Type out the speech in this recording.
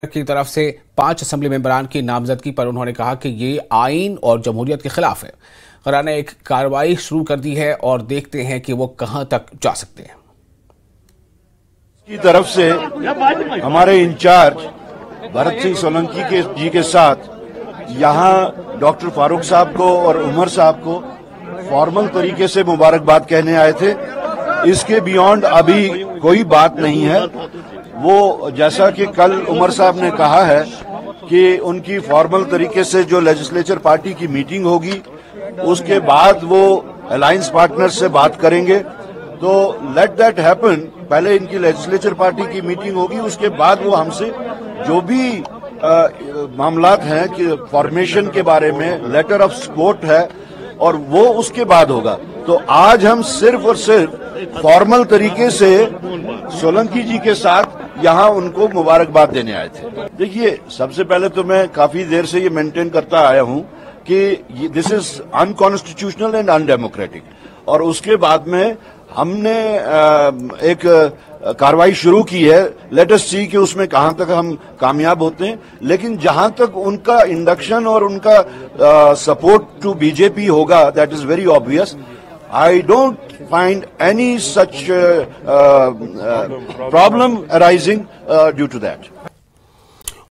की तरफ से 5 असेंबली मेंबरान की नामजदगी पर उन्होंने कहा कि ये आईन और जमहूरियत के खिलाफ है। ख़ुदा ने एक कार्रवाई शुरू कर दी है और देखते हैं कि वो कहां तक जा सकते हैं। की तरफ से हमारे इंचार्ज भरत सिंह सोलंकी जी के साथ यहां डॉक्टर फारूक साहब को और उमर साहब को फॉर्मल तरीके से मुबारकबाद कहने आए थे। इसके बियॉन्ड अभी कोई बात नहीं है। वो जैसा कि कल उमर साहब ने कहा है कि उनकी फॉर्मल तरीके से जो लेजिस्लेचर पार्टी की मीटिंग होगी उसके बाद वो अलायंस पार्टनर से बात करेंगे। तो लेट दैट हैपन। पहले इनकी लेजिस्लेचर पार्टी की मीटिंग होगी, उसके बाद वो हमसे जो भी मामलात हैं कि फॉर्मेशन के बारे में लेटर ऑफ सपोर्ट है और वो उसके बाद होगा। तो आज हम सिर्फ और सिर्फ फॉर्मल तरीके से सोलंकी जी के साथ यहां उनको मुबारकबाद देने आए थे। देखिए, सबसे पहले तो मैं काफी देर से ये मेंटेन करता आया हूं कि this is unconstitutional and undemocratic, और उसके बाद में हमने एक कार्रवाई शुरू की है। लेट अस सी कि उसमें कहां तक हम कामयाब होते हैं। लेकिन जहां तक उनका इंडक्शन और उनका सपोर्ट टू बीजेपी होगा, that is very obvious. I don't find any such problem arising due to that.